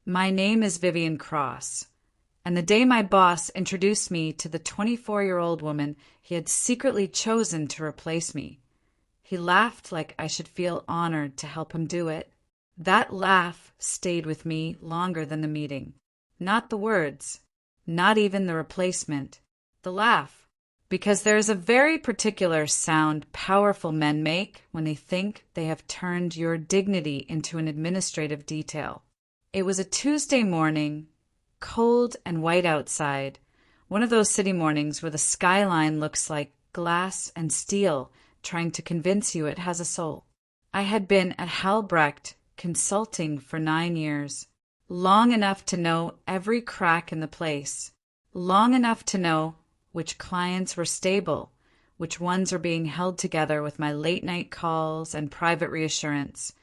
My name is Vivian Cross, and the day my boss introduced me to the 24-year-old woman he had secretly chosen to replace me, he laughed like I should feel honored to help him do it. That laugh stayed with me longer than the meeting. Not the words, not even the replacement, the laugh. Because there is a very particular sound powerful men make when they think they have turned your dignity into an administrative detail. It was a Tuesday morning, cold and white outside, one of those city mornings where the skyline looks like glass and steel trying to convince you it has a soul. I had been at Halbrecht consulting for 9 years, long enough to know every crack in the place, long enough to know which clients were stable, which ones were being held together with my late-night calls and private reassurance,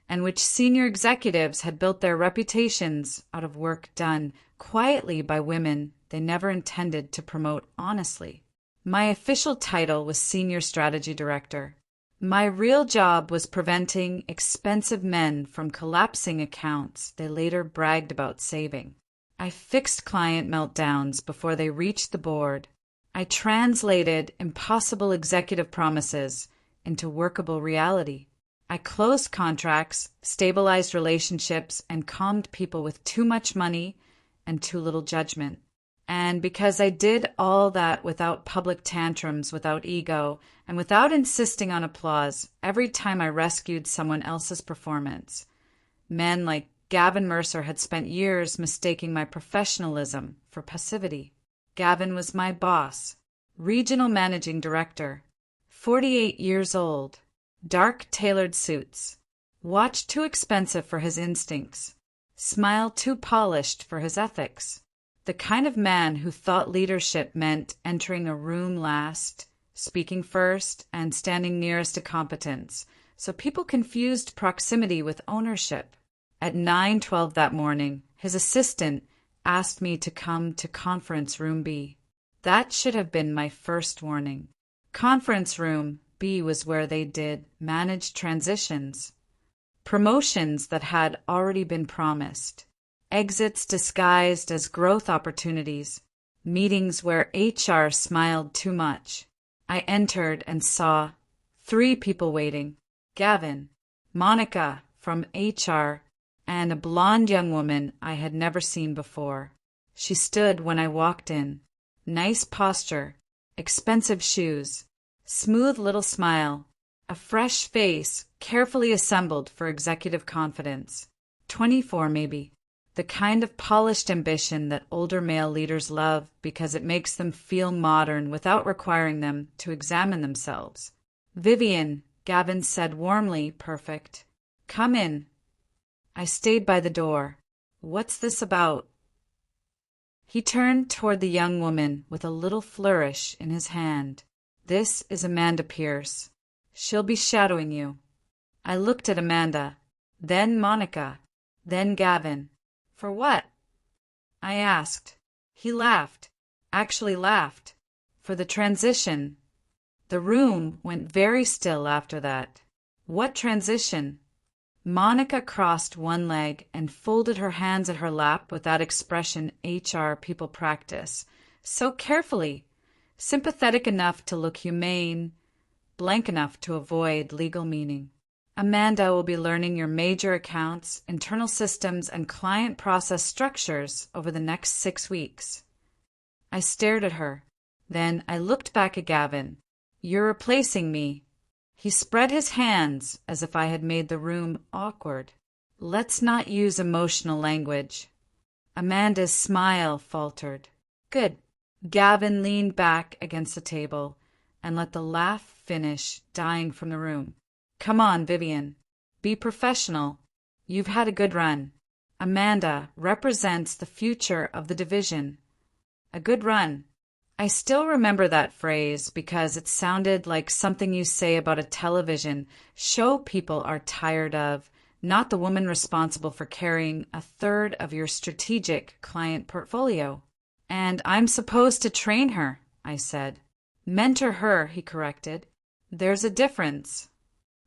and which senior executives had built their reputations out of work done quietly by women they never intended to promote honestly. My official title was Senior Strategy Director. My real job was preventing expensive men from collapsing accounts they later bragged about saving. I fixed client meltdowns before they reached the board. I translated impossible executive promises into workable reality. I closed contracts, stabilized relationships, and calmed people with too much money and too little judgment. And because I did all that without public tantrums, without ego, and without insisting on applause every time I rescued someone else's performance, men like Gavin Mercer had spent years mistaking my professionalism for passivity. Gavin was my boss, regional managing director, 48 years old, dark tailored suits, watch too expensive for his instincts, smile too polished for his ethics. The kind of man who thought leadership meant entering a room last, speaking first, and standing nearest to competence, so people confused proximity with ownership. At 9:12 that morning, his assistant asked me to come to Conference Room B. That should have been my first warning. Conference Room B was where they did managed transitions, promotions that had already been promised, exits disguised as growth opportunities, meetings where HR smiled too much. I entered and saw 3 people waiting: Gavin, Monica from HR, and a blonde young woman I had never seen before. She stood when I walked in. Nice posture, expensive shoes, smooth little smile, a fresh face carefully assembled for executive confidence. 24 maybe. The kind of polished ambition that older male leaders love because it makes them feel modern without requiring them to examine themselves. Vivian, Gavin said warmly, perfect. Come in. I stayed by the door. What's this about? He turned toward the young woman with a little flourish in his hand. This is Amanda Pierce. She'll be shadowing you. I looked at Amanda, then Monica, then Gavin. For what? I asked. He laughed, actually laughed. For the transition. The room went very still after that. What transition? Monica crossed one leg and folded her hands at her lap with that expression HR people practice, so carefully, sympathetic enough to look humane, blank enough to avoid legal meaning. Amanda will be learning your major accounts, internal systems, and client process structures over the next 6 weeks. I stared at her. Then I looked back at Gavin. You're replacing me. He spread his hands as if I had made the room awkward. Let's not use emotional language. Amanda's smile faltered. Good. Gavin leaned back against the table and let the laugh finish dying from the room. Come on, Vivian. Be professional. You've had a good run. Amanda represents the future of the division. A good run. I still remember that phrase because it sounded like something you say about a television show people are tired of, not the woman responsible for carrying a third of your strategic client portfolio. And I'm supposed to train her, I said. Mentor her, he corrected. There's a difference.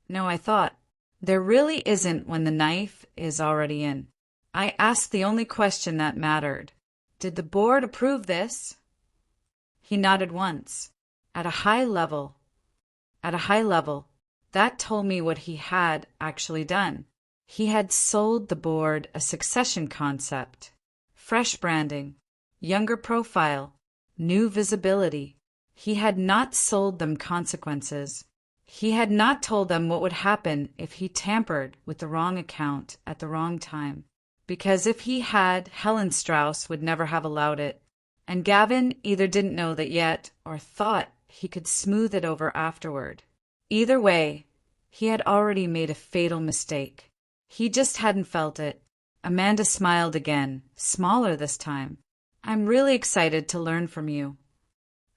No, I thought. There really isn't when the knife is already in. I asked the only question that mattered. Did the board approve this? He nodded once. At a high level. At a high level. That told me what he had actually done. He had sold the board a succession concept. Fresh branding, younger profile, new visibility. He had not sold them consequences. He had not told them what would happen if he tampered with the wrong account at the wrong time. Because if he had, Helen Strauss would never have allowed it. And Gavin either didn't know that yet or thought he could smooth it over afterward. Either way, he had already made a fatal mistake. He just hadn't felt it. Amanda smiled again, smaller this time. I'm really excited to learn from you.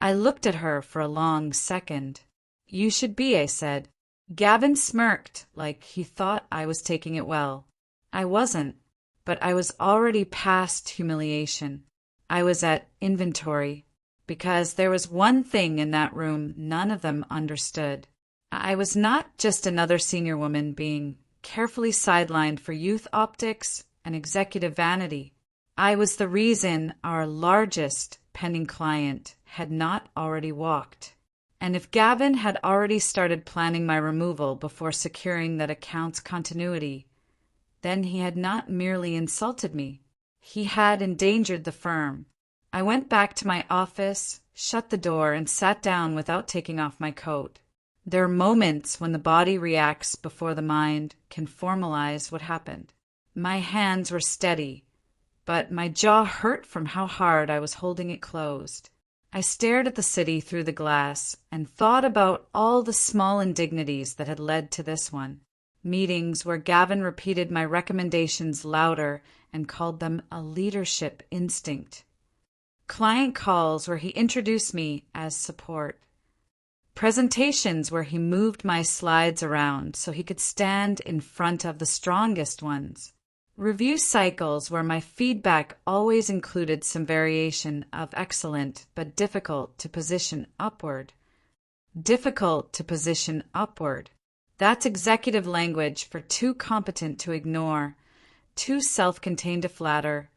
I looked at her for a long second. You should be, I said. Gavin smirked like he thought I was taking it well. I wasn't, but I was already past humiliation. I was at inventory, because there was one thing in that room none of them understood. I was not just another senior woman being carefully sidelined for youth optics and executive vanity. I was the reason our largest pending client had not already walked. And if Gavin had already started planning my removal before securing that account's continuity, then he had not merely insulted me. He had endangered the firm. I went back to my office, shut the door, and sat down without taking off my coat. There are moments when the body reacts before the mind can formalize what happened. My hands were steady, but my jaw hurt from how hard I was holding it closed. I stared at the city through the glass and thought about all the small indignities that had led to this one. Meetings where Gavin repeated my recommendations louder and called them a leadership instinct. Client calls where he introduced me as support. Presentations where he moved my slides around so he could stand in front of the strongest ones. Review cycles where my feedback always included some variation of excellent but difficult to position upward. Difficult to position upward. That's executive language for too competent to ignore, too self-contained to flatter,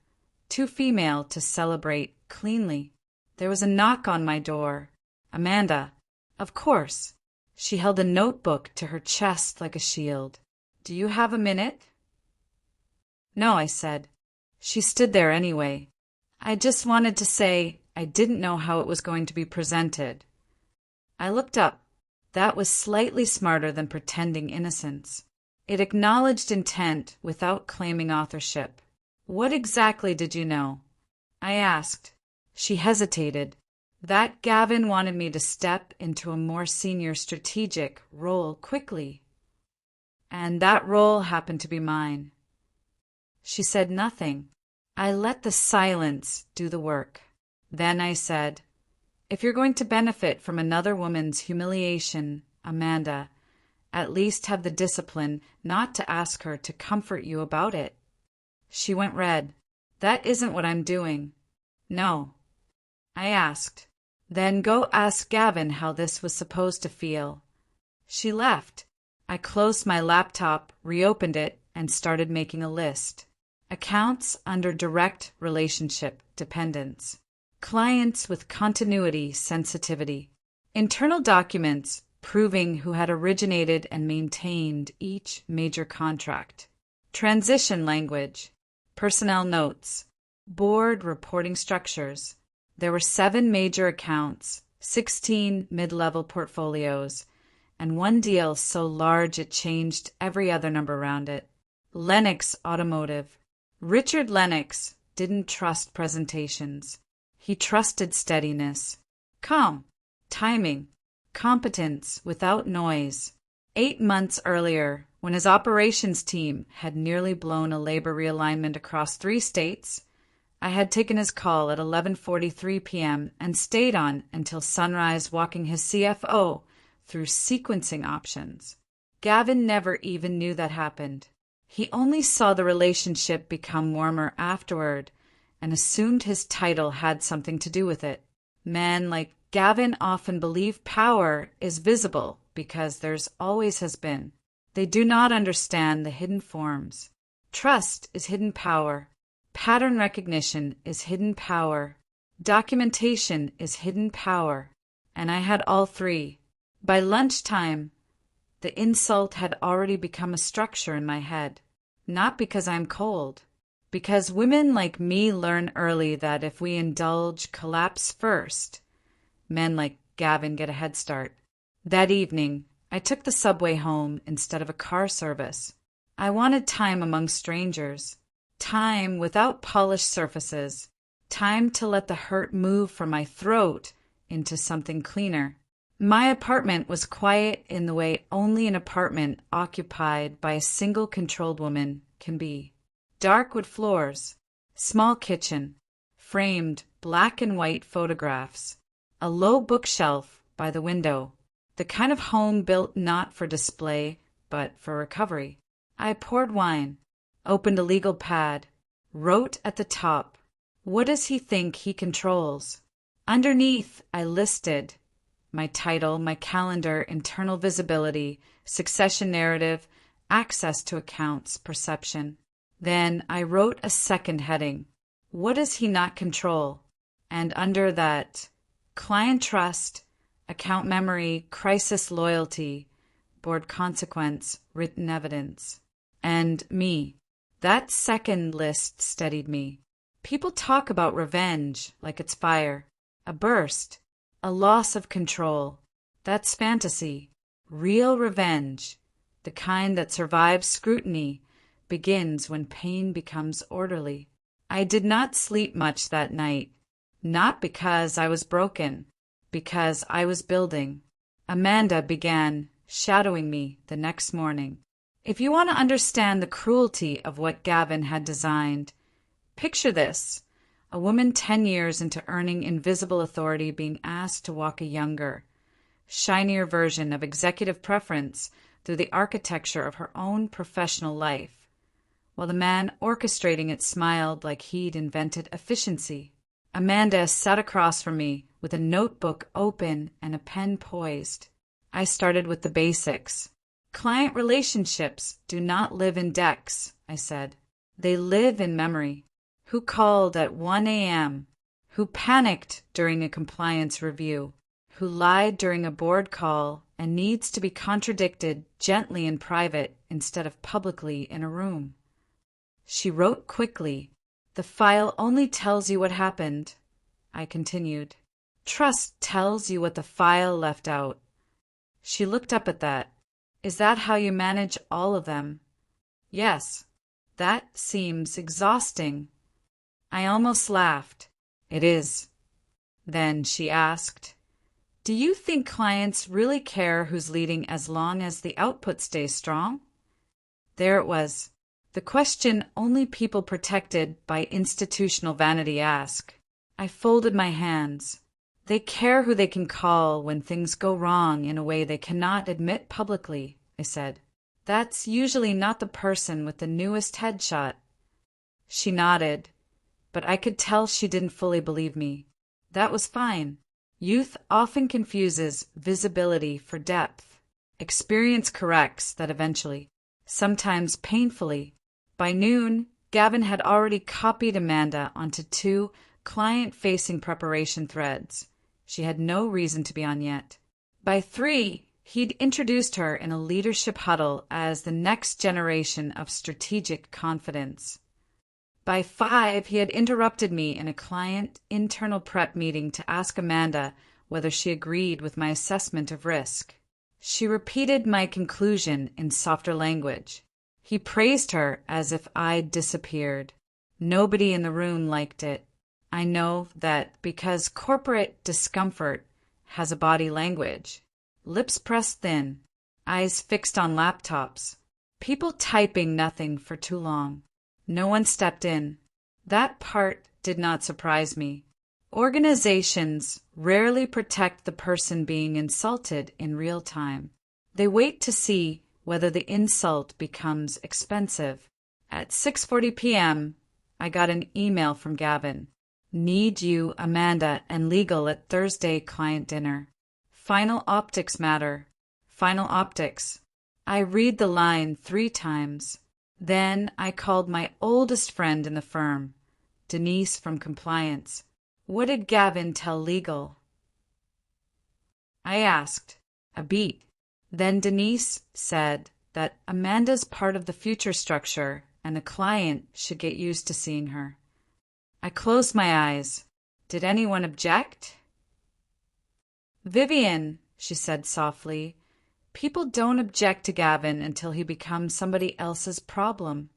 too female to celebrate cleanly. There was a knock on my door. Amanda. Of course. She held a notebook to her chest like a shield. Do you have a minute? No, I said. She stood there anyway. I just wanted to say I didn't know how it was going to be presented. I looked up. That was slightly smarter than pretending innocence. It acknowledged intent without claiming authorship. What exactly did you know? I asked. She hesitated. That Gavin wanted me to step into a more senior strategic role quickly. And that role happened to be mine. She said nothing. I let the silence do the work. Then I said, if you're going to benefit from another woman's humiliation, Amanda, at least have the discipline not to ask her to comfort you about it. She went red. That isn't what I'm doing. No. I asked, then go ask Gavin how this was supposed to feel. She left. I closed my laptop, reopened it, and started making a list. Accounts under direct relationship dependence. Clients with continuity sensitivity. Internal documents proving who had originated and maintained each major contract. Transition language. Personnel notes. Board reporting structures. There were 7 major accounts, 16 mid-level portfolios, and one deal so large it changed every other number around it. Lennox Automotive. Richard Lennox didn't trust presentations. He trusted steadiness. Calm. Timing. Competence without noise. 8 months earlier, when his operations team had nearly blown a labor realignment across 3 states, I had taken his call at 11:43 p.m. and stayed on until sunrise walking his CFO through sequencing options. Gavin never even knew that happened. He only saw the relationship become warmer afterward and assumed his title had something to do with it. Men like Gavin often believe power is visible because there's always has been. They do not understand the hidden forms. Trust is hidden power. Pattern recognition is hidden power. Documentation is hidden power. And I had all three. By lunchtime, the insult had already become a structure in my head. Not because I'm cold. Because women like me learn early that if we indulge, collapse first. Men like Gavin get a head start. That evening, I took the subway home instead of a car service. I wanted time among strangers. Time without polished surfaces. Time to let the hurt move from my throat into something cleaner. My apartment was quiet in the way only an apartment occupied by a single controlled woman can be. Dark wood floors, small kitchen, framed black and white photographs, a low bookshelf by the window, the kind of home built not for display but for recovery. I poured wine, opened a legal pad, wrote at the top, "What does he think he controls?" Underneath, I listed my title, my calendar, internal visibility, succession narrative, access to accounts, perception. Then I wrote a second heading. What does he not control? And under that, client trust, account memory, crisis loyalty, board consequence, written evidence. And me. That second list steadied me. People talk about revenge like it's fire. A burst. A loss of control. That's fantasy. Real revenge, the kind that survives scrutiny, begins when pain becomes orderly. I did not sleep much that night. Not because I was broken. Because I was building. Amanda began shadowing me the next morning. If you want to understand the cruelty of what Gavin had designed, picture this. A woman 10 years into earning invisible authority being asked to walk a younger, shinier version of executive preference through the architecture of her own professional life, while the man orchestrating it smiled like he'd invented efficiency. Amanda sat across from me with a notebook open and a pen poised. I started with the basics. Client relationships do not live in decks, I said. They live in memory. Who called at 1 a.m., who panicked during a compliance review, who lied during a board call and needs to be contradicted gently in private instead of publicly in a room. She wrote quickly. The file only tells you what happened, I continued. Trust tells you what the file left out. She looked up at that. Is that how you manage all of them? Yes. That seems exhausting. I almost laughed. It is. Then she asked, do you think clients really care who's leading as long as the output stays strong? There it was. The question only people protected by institutional vanity ask. I folded my hands. They care who they can call when things go wrong in a way they cannot admit publicly, I said. That's usually not the person with the newest headshot. She nodded, but I could tell she didn't fully believe me. That was fine. Youth often confuses visibility for depth. Experience corrects that eventually, sometimes painfully. By noon, Gavin had already copied Amanda onto 2 client-facing preparation threads. She had no reason to be on yet. By 3, he'd introduced her in a leadership huddle as the next generation of strategic confidence. By 5, he had interrupted me in a client internal prep meeting to ask Amanda whether she agreed with my assessment of risk. She repeated my conclusion in softer language. He praised her as if I'd disappeared. Nobody in the room liked it. I know that because corporate discomfort has a body language. Lips pressed thin, eyes fixed on laptops, people typing nothing for too long. No one stepped in. That part did not surprise me. Organizations rarely protect the person being insulted in real time. They wait to see whether the insult becomes expensive. At 6:40 p.m., I got an email from Gavin. Need you, Amanda, and legal at Thursday client dinner. Final optics matter. Final optics. I read the line 3 times. Then I called my oldest friend in the firm, Denise from compliance. What did Gavin tell legal? I asked. A beat. Then Denise said that Amanda's part of the future structure and the client should get used to seeing her. I closed my eyes. Did anyone object? Vivian, she said softly, people don't object to Gavin until he becomes somebody else's problem.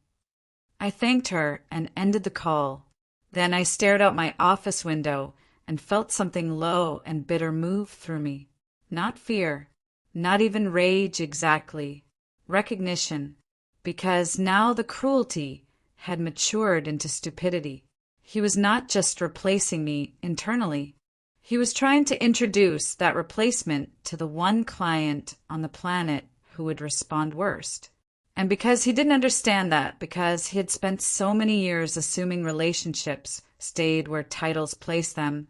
I thanked her and ended the call. Then I stared out my office window and felt something low and bitter move through me. Not fear, not even rage exactly, recognition, because now the cruelty had matured into stupidity. He was not just replacing me internally. He was trying to introduce that replacement to the one client on the planet who would respond worst. And because he didn't understand that, because he had spent so many years assuming relationships stayed where titles placed them,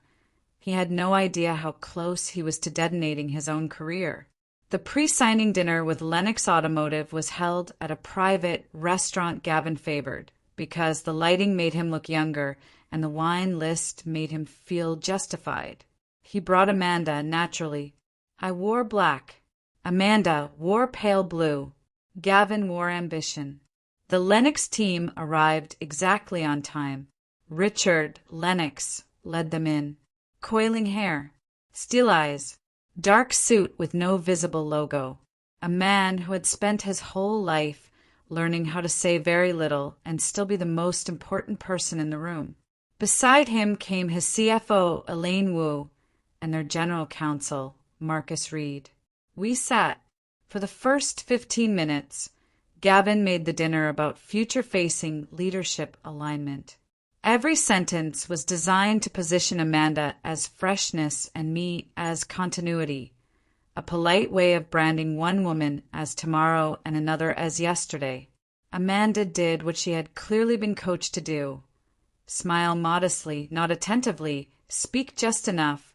he had no idea how close he was to detonating his own career. The pre-signing dinner with Lennox Automotive was held at a private restaurant Gavin favored, because the lighting made him look younger and the wine list made him feel justified. He brought Amanda naturally. I wore black. Amanda wore pale blue. Gavin wore ambition. The Lennox team arrived exactly on time. Richard Lennox led them in. Coiling hair, steel eyes, dark suit with no visible logo. A man who had spent his whole life learning how to say very little and still be the most important person in the room. Beside him came his CFO, Elaine Wu, and their general counsel, Marcus Reed. We sat. For the first 15 minutes, Gavin made the dinner about future-facing leadership alignment. Every sentence was designed to position Amanda as freshness and me as continuity, a polite way of branding one woman as tomorrow and another as yesterday. Amanda did what she had clearly been coached to do. Smile modestly, not attentively, speak just enough,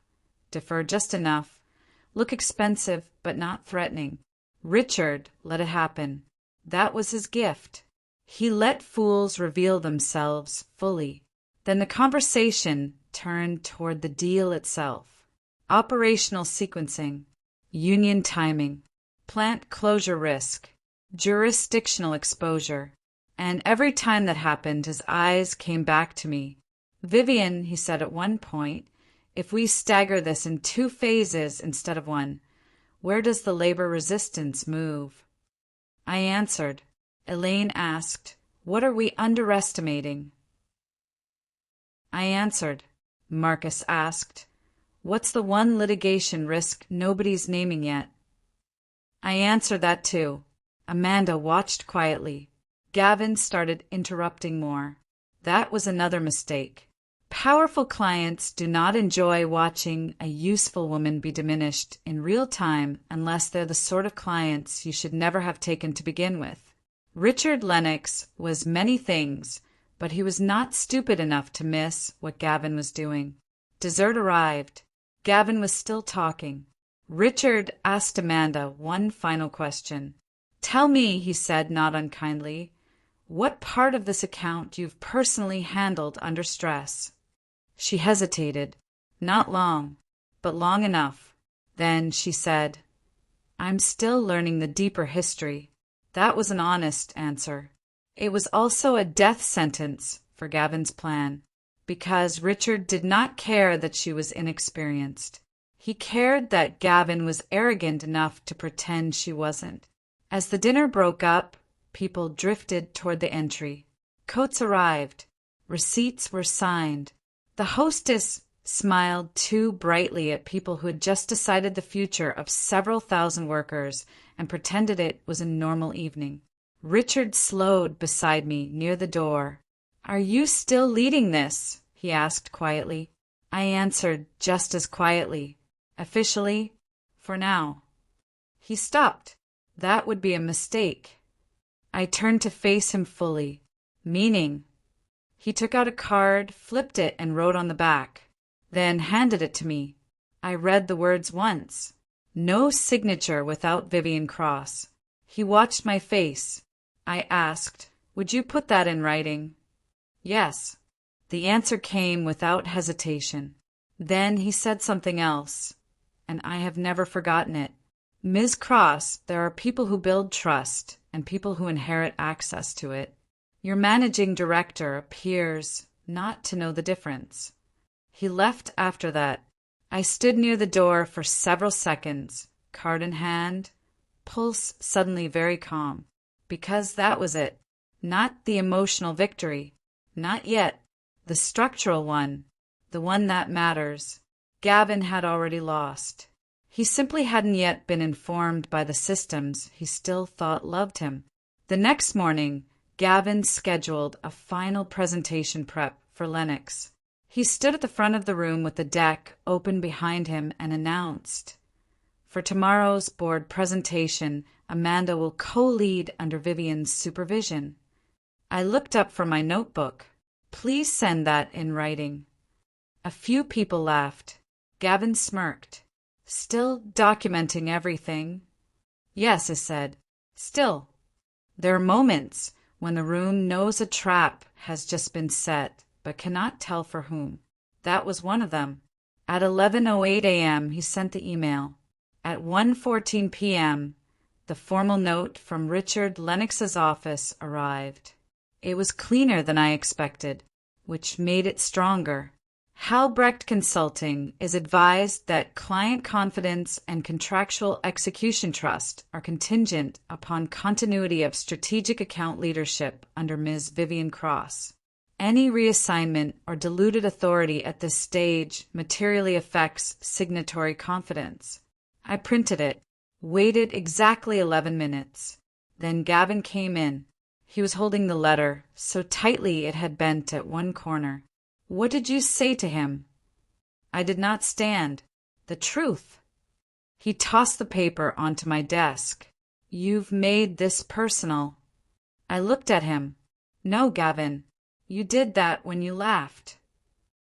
defer just enough, look expensive but not threatening. Richard let it happen. That was his gift. He let fools reveal themselves fully. Then the conversation turned toward the deal itself. Operational sequencing, union timing, plant closure risk, jurisdictional exposure. And every time that happened, his eyes came back to me. Vivian, he said at one point, if we stagger this in 2 phases instead of 1, where does the labor resistance move? I answered. Elaine asked, what are we underestimating? I answered. Marcus asked, what's the one litigation risk nobody's naming yet? I answered that too. Amanda watched quietly. Gavin started interrupting more. That was another mistake. Powerful clients do not enjoy watching a useful woman be diminished in real time unless they're the sort of clients you should never have taken to begin with. Richard Lennox was many things, but he was not stupid enough to miss what Gavin was doing. Dessert arrived. Gavin was still talking. Richard asked Amanda one final question. Tell me, he said not unkindly, what part of this account you've personally handled under stress. She hesitated. Not long, but long enough. Then she said, I'm still learning the deeper history. That was an honest answer. It was also a death sentence for Gavin's plan, because Richard did not care that she was inexperienced. He cared that Gavin was arrogant enough to pretend she wasn't. As the dinner broke up, people drifted toward the entry. Coats arrived. Receipts were signed. The hostess smiled too brightly at people who had just decided the future of several thousand workers and pretended it was a normal evening. Richard slowed beside me near the door. Are you still leading this? He asked quietly. I answered just as quietly. Officially, for now. He stopped. That would be a mistake. I turned to face him fully. Meaning? He took out a card, flipped it, and wrote on the back, then handed it to me. I read the words once. No signature without Vivian Cross. He watched my face. I asked, Would you put that in writing? Yes. The answer came without hesitation. Then he said something else, and I have never forgotten it. Ms. Cross, there are people who build trust and people who inherit access to it. Your managing director appears not to know the difference. He left after that. I stood near the door for several seconds, card in hand, pulse suddenly very calm, because that was it. Not the emotional victory. Not yet. The structural one. The one that matters. Gavin had already lost. He simply hadn't yet been informed by the systems he still thought loved him. The next morning, Gavin scheduled a final presentation prep for Lennox. He stood at the front of the room with the deck open behind him and announced, "For tomorrow's board presentation, Amanda will co-lead under Vivian's supervision." I looked up from my notebook. "Please send that in writing." A few people laughed. Gavin smirked. "Still documenting everything?" "Yes," I said. "Still." There are moments when the room knows a trap has just been set, but cannot tell for whom. That was one of them. At 11:08 a.m. he sent the email. At 1:14 p.m. the formal note from Richard Lennox's office arrived. It was cleaner than I expected, which made it stronger. Halbrecht Consulting is advised that client confidence and contractual execution trust are contingent upon continuity of strategic account leadership under Ms. Vivian Cross. Any reassignment or diluted authority at this stage materially affects signatory confidence. I printed it, waited exactly 11 minutes. Then Gavin came in. He was holding the letter, so tightly it had bent at one corner. "What did you say to him?" "I did not stand. The truth." He tossed the paper onto my desk. "You've made this personal." I looked at him. "No, Gavin. You did that when you laughed."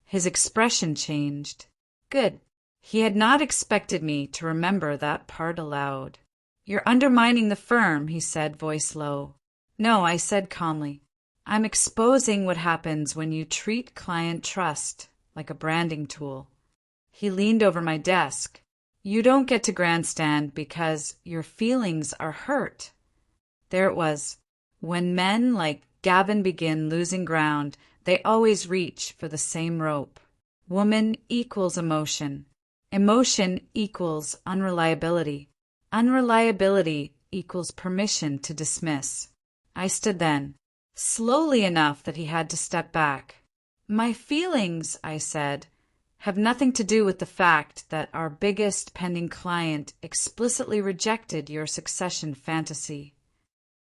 His expression changed. Good. He had not expected me to remember that part aloud. "You're undermining the firm," he said, voice low. "No," I said calmly. "I'm exposing what happens when you treat client trust like a branding tool." He leaned over my desk. "You don't get to grandstand because your feelings are hurt." There it was. When men like Gavin begin losing ground, they always reach for the same rope. Woman equals emotion. Emotion equals unreliability. Unreliability equals permission to dismiss. I stood then, slowly enough that he had to step back. "My feelings," I said, "have nothing to do with the fact that our biggest pending client explicitly rejected your succession fantasy."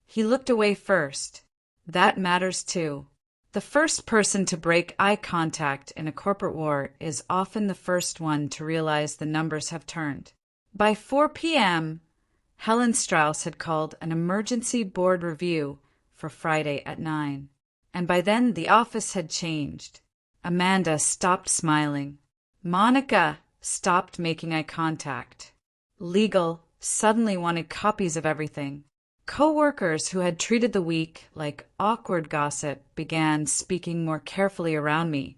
He looked away first. That matters too. The first person to break eye contact in a corporate war is often the first one to realize the numbers have turned. By 4 p.m., Helen Strauss had called an emergency board review for Friday at 9, and by then the office had changed. Amanda stopped smiling. Monica stopped making eye contact. Legal suddenly wanted copies of everything. Co-workers who had treated the week like awkward gossip began speaking more carefully around me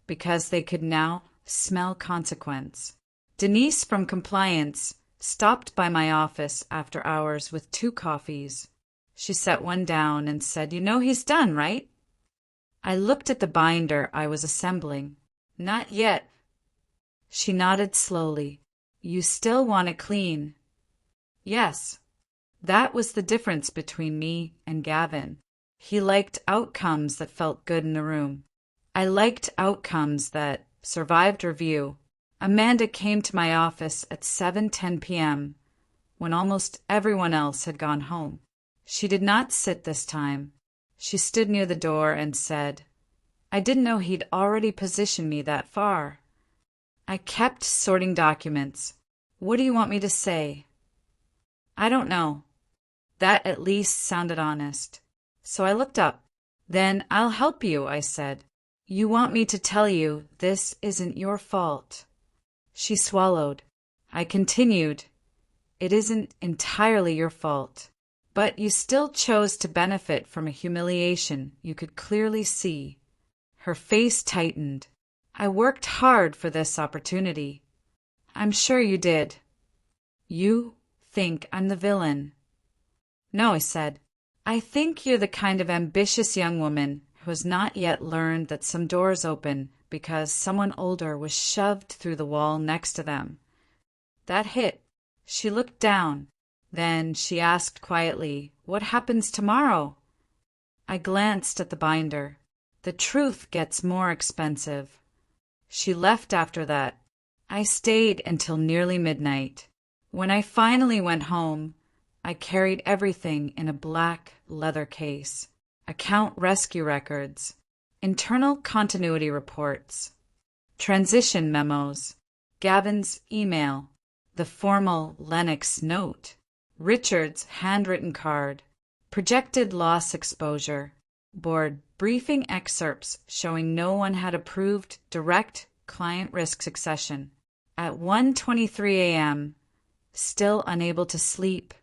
because they could now smell consequence. Denise from compliance stopped by my office after hours with 2 coffees. She set one down and said, "You know he's done, right?" I looked at the binder I was assembling. "Not yet." She nodded slowly. "You still want it clean?" "Yes." That was the difference between me and Gavin. He liked outcomes that felt good in the room. I liked outcomes that survived review. Amanda came to my office at 7:10 p.m. when almost everyone else had gone home. She did not sit this time. She stood near the door and said, "I didn't know he'd already positioned me that far." I kept sorting documents. "What do you want me to say?" "I don't know." That at least sounded honest. So I looked up. "Then I'll help you," I said. "You want me to tell you this isn't your fault." She swallowed. I continued, "It isn't entirely your fault. But you still chose to benefit from a humiliation you could clearly see. Her face tightened. I worked hard for this opportunity. I'm sure you did. You think I'm the villain. No, I said. I think you're the kind of ambitious young woman who has not yet learned that some doors open because someone older was shoved through the wall next to them. That hit. She looked down. Then she asked quietly, "What happens tomorrow?" I glanced at the binder. The truth gets more expensive. She left after that. I stayed until nearly midnight. When I finally went home, I carried everything in a black leather case. Account rescue records, internal continuity reports, transition memos, Gavin's email, the formal Lennox note, Richard's handwritten card, projected loss exposure, board briefing excerpts showing no one had approved direct client risk succession. At 1:23 a.m., still unable to sleep,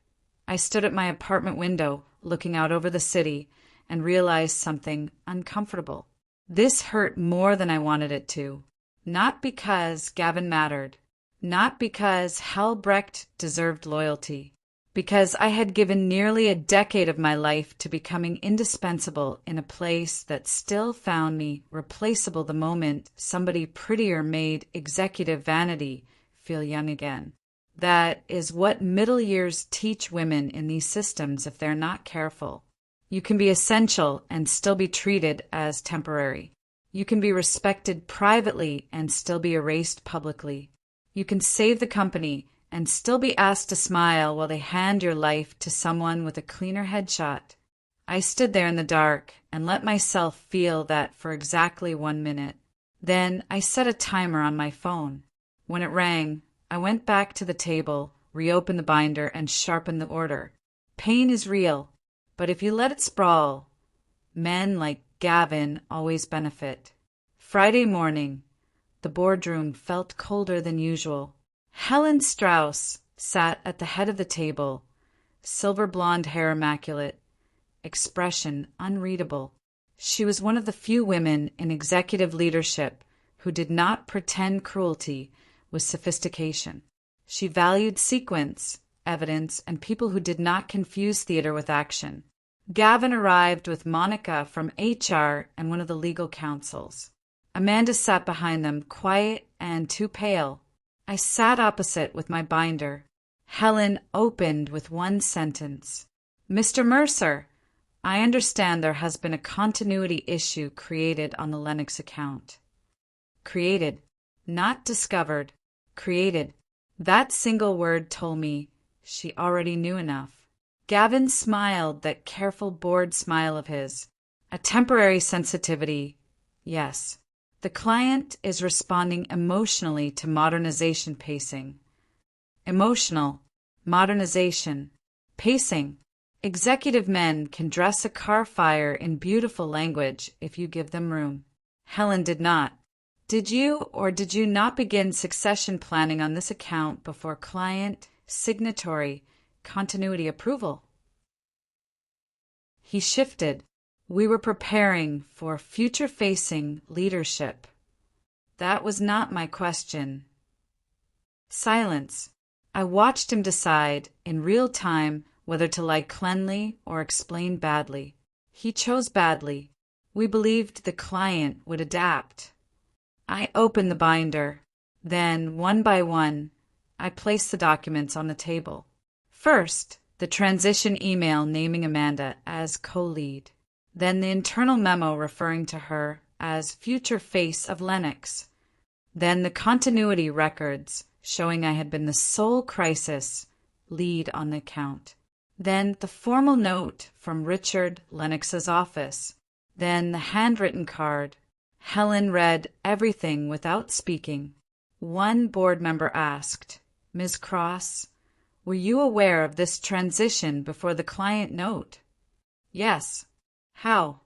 I stood at my apartment window looking out over the city and realized something uncomfortable. This hurt more than I wanted it to. Not because Gavin mattered, not because Halbrecht deserved loyalty, because I had given nearly a decade of my life to becoming indispensable in a place that still found me replaceable the moment somebody prettier made executive vanity feel young again. That is what middle years teach women in these systems if they're not careful. You can be essential and still be treated as temporary. You can be respected privately and still be erased publicly. You can save the company and still be asked to smile while they hand your life to someone with a cleaner headshot. I stood there in the dark and let myself feel that for exactly 1 minute. Then I set a timer on my phone. When it rang, I went back to the table, reopened the binder, and sharpened the order. Pain is real, but if you let it sprawl, men like Gavin always benefit. Friday morning, the boardroom felt colder than usual. Helen Strauss sat at the head of the table, silver blonde hair immaculate, expression unreadable. She was one of the few women in executive leadership who did not pretend cruelty with sophistication. She valued sequence, evidence, and people who did not confuse theater with action. Gavin arrived with Monica from HR and one of the legal counsels. Amanda sat behind them, quiet and too pale. I sat opposite with my binder. Helen opened with one sentence. "Mr. Mercer, I understand there has been a continuity issue created on the Lennox account." Created, not discovered. Created. That single word told me she already knew enough. Gavin smiled that careful bored smile of his. A temporary sensitivity, yes. The client is responding emotionally to modernization pacing. Emotional, modernization, pacing. Executive men can dress a car fire in beautiful language if you give them room. Helen did not. Did you or did you not begin succession planning on this account before client, signatory, continuity approval? He shifted. We were preparing for future-facing leadership. That was not my question. Silence. I watched him decide in real time whether to lie cleanly or explain badly. He chose badly. We believed the client would adapt. I opened the binder. Then, one by one, I placed the documents on the table. First, the transition email naming Amanda as co-lead. Then the internal memo referring to her as future face of Lennox. Then the continuity records showing I had been the sole crisis lead on the account. Then the formal note from Richard Lennox's office. Then the handwritten card. Helen read everything without speaking. One board member asked, "Ms. Cross, were you aware of this transition before the client note?" "Yes." "How?"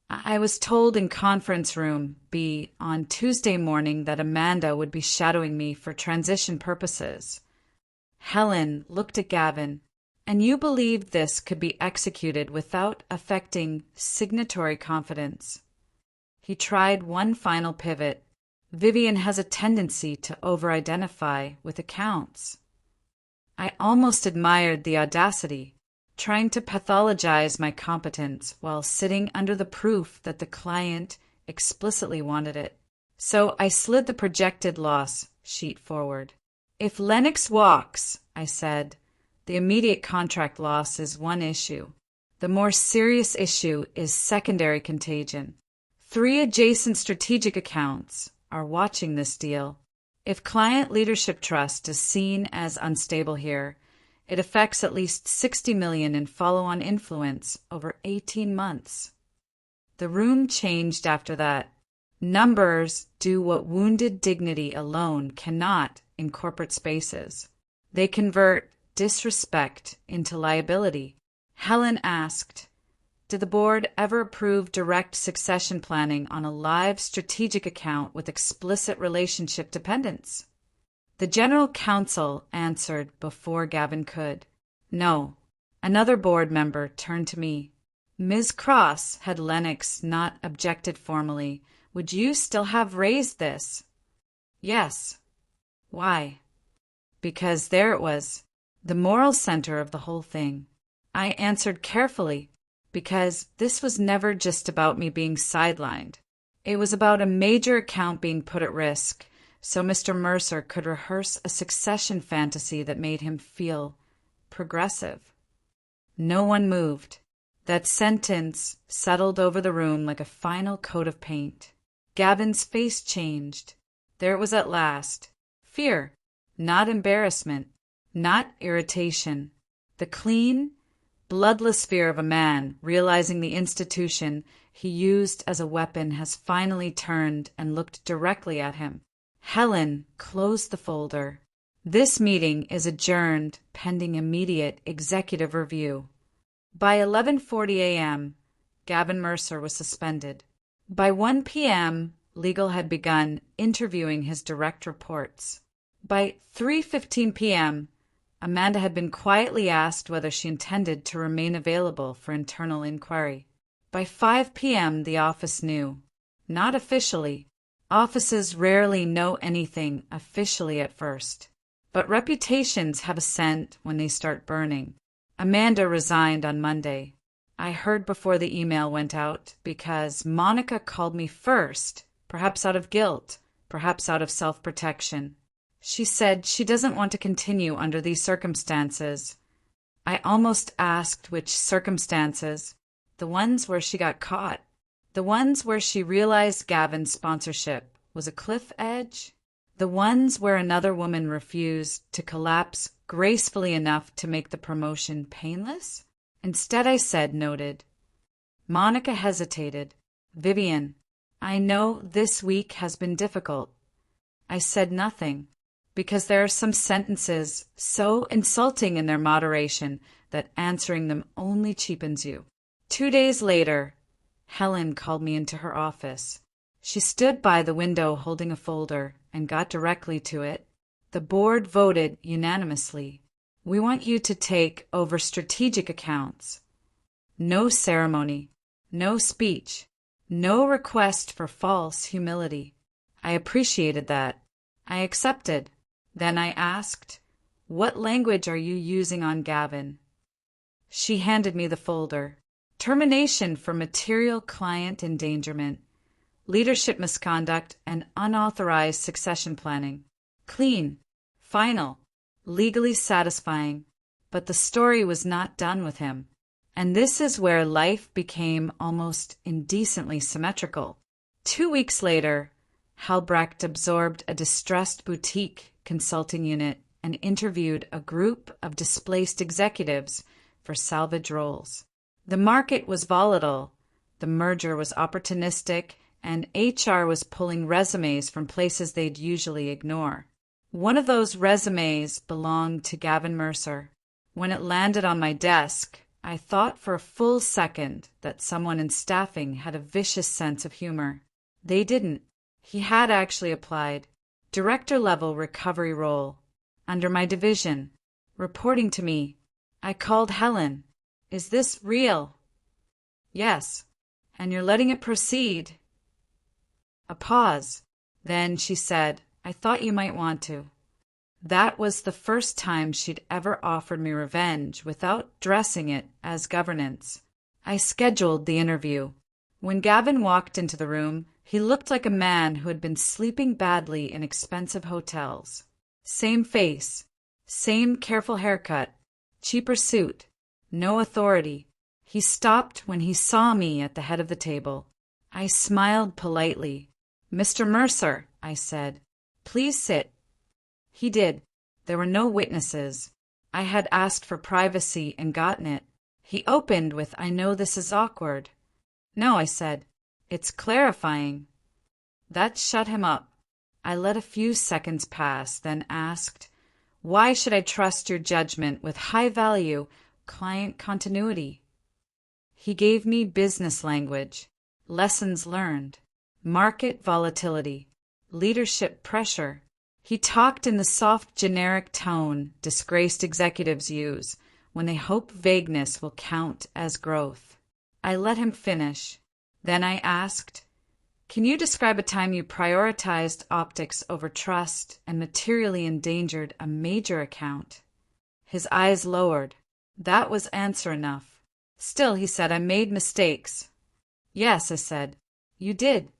"I was told in conference room B on Tuesday morning that Amanda would be shadowing me for transition purposes." Helen looked at Gavin. And you believed this could be executed without affecting signatory confidence. He tried one final pivot. Vivian has a tendency to over-identify with accounts. I almost admired the audacity, trying to pathologize my competence while sitting under the proof that the client explicitly wanted it. So I slid the projected loss sheet forward. If Lennox walks, I said, the immediate contract loss is one issue. The more serious issue is secondary contagion. 3 adjacent strategic accounts are watching this deal. If client leadership trust is seen as unstable here, it affects at least $60 million in follow-on influence over 18 months. The room changed after that. Numbers do what wounded dignity alone cannot in corporate spaces. They convert disrespect into liability. Helen asked, "Did the board ever approve direct succession planning on a live strategic account with explicit relationship dependence?" The general counsel answered before Gavin could. "No." Another board member turned to me. "Ms. Cross, had Lennox not objected formally, would you still have raised this?" "Yes." "Why?" Because there it was, the moral center of the whole thing. I answered carefully, because this was never just about me being sidelined. It was about a major account being put at risk, so Mr. Mercer could rehearse a succession fantasy that made him feel progressive. No one moved. That sentence settled over the room like a final coat of paint. Gavin's face changed. There it was at last. Fear, not embarrassment, not irritation. The clean, bloodless fear of a man realizing the institution he used as a weapon has finally turned and looked directly at him. Helen closed the folder. "This meeting is adjourned pending immediate executive review." By 11:40 a.m., Gavin Mercer was suspended. By 1 p.m., legal had begun interviewing his direct reports. By 3:15 p.m., Amanda had been quietly asked whether she intended to remain available for internal inquiry. By 5 p.m., the office knew. Not officially. Offices rarely know anything officially at first. But reputations have a scent when they start burning. Amanda resigned on Monday. I heard before the email went out because Monica called me first, perhaps out of guilt, perhaps out of self-protection. She said she doesn't want to continue under these circumstances. I almost asked which circumstances. The ones where she got caught. The ones where she realized Gavin's sponsorship was a cliff edge. The ones where another woman refused to collapse gracefully enough to make the promotion painless. Instead, I said, noted. Monica hesitated. "Vivian, I know this week has been difficult." I said nothing, because there are some sentences so insulting in their moderation that answering them only cheapens you. 2 days later, Helen called me into her office. She stood by the window holding a folder and got directly to it. The board voted unanimously. "We want you to take over strategic accounts." No ceremony, no speech, no request for false humility. I appreciated that. I accepted. Then I asked, "What language are you using on Gavin?" She handed me the folder. Termination for material client endangerment, leadership misconduct, and unauthorized succession planning. Clean, final, legally satisfying. But the story was not done with him. And this is where life became almost indecently symmetrical. 2 weeks later, Halbrecht absorbed a distressed boutique consulting unit and interviewed a group of displaced executives for salvage roles. The market was volatile, the merger was opportunistic, and HR was pulling resumes from places they'd usually ignore. One of those resumes belonged to Gavin Mercer. When it landed on my desk, I thought for a full second that someone in staffing had a vicious sense of humor. They didn't. He had actually applied. Director-level recovery role. Under my division. Reporting to me. I called Helen. Is this real? Yes. And you're letting it proceed? A pause. Then she said, I thought you might want to. That was the first time she'd ever offered me revenge without dressing it as governance. I scheduled the interview. When Gavin walked into the room, he looked like a man who had been sleeping badly in expensive hotels. Same face, same careful haircut, cheaper suit, no authority. He stopped when he saw me at the head of the table. I smiled politely. Mr. Mercer, I said, please sit. He did. There were no witnesses. I had asked for privacy and gotten it. He opened with, I know this is awkward. No, I said. It's clarifying. That shut him up. I let a few seconds pass, then asked, why should I trust your judgment with high-value client continuity? He gave me business language, lessons learned, market volatility, leadership pressure. He talked in the soft, generic tone disgraced executives use when they hope vagueness will count as growth. I let him finish. Then I asked, can you describe a time you prioritized optics over trust and materially endangered a major account? His eyes lowered. That was answer enough. Still, he said, I made mistakes. Yes, I said. You did.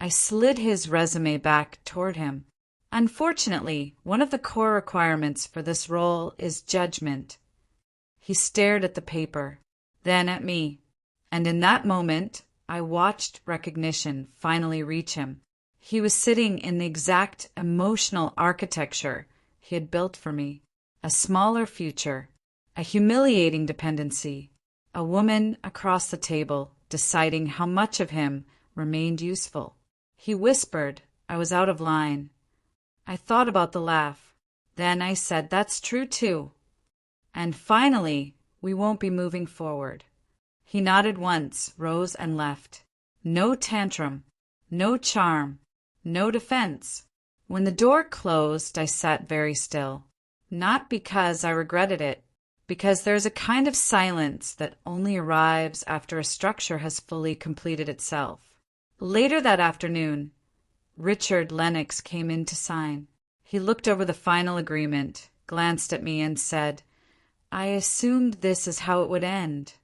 I slid his resume back toward him. Unfortunately, one of the core requirements for this role is judgment. He stared at the paper, then at me, and in that moment, I watched recognition finally reach him. He was sitting in the exact emotional architecture he had built for me. A smaller future, a humiliating dependency, a woman across the table deciding how much of him remained useful. He whispered I was out of line. I thought about the laugh. Then I said, that's true too. And finally, we won't be moving forward. He nodded once, rose and left. No tantrum, no charm, no defense. When the door closed, I sat very still. Not because I regretted it, because there's a kind of silence that only arrives after a structure has fully completed itself. Later that afternoon, Richard Lennox came in to sign. He looked over the final agreement, glanced at me, and said, I assumed this is how it would end.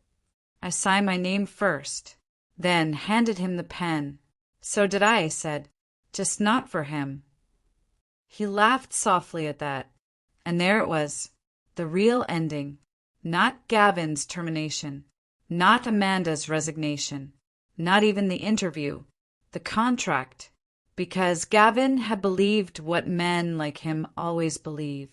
I signed my name first, then handed him the pen. So did I said, just not for him. He laughed softly at that, and there it was, the real ending. Not Gavin's termination, not Amanda's resignation, not even the interview, the contract, because Gavin had believed what men like him always believe,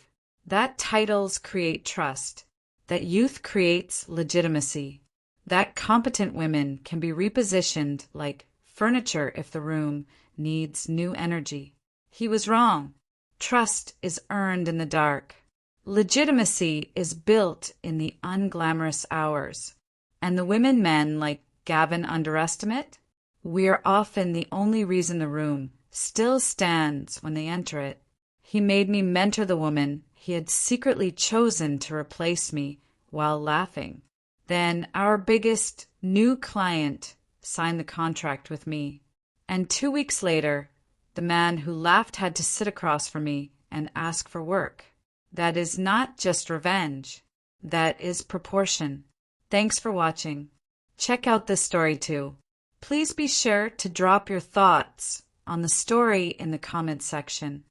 that titles create trust, that youth creates legitimacy, that competent women can be repositioned like furniture if the room needs new energy. He was wrong. Trust is earned in the dark. Legitimacy is built in the unglamorous hours. And the women men like Gavin underestimate? We're often the only reason the room still stands when they enter it. He made me mentor the woman he had secretly chosen to replace me while laughing. Then our biggest new client signed the contract with me. And 2 weeks later, the man who laughed had to sit across from me and ask for work. That is not just revenge. That is proportion. Thanks for watching. Check out this story too. Please be sure to drop your thoughts on the story in the comments section.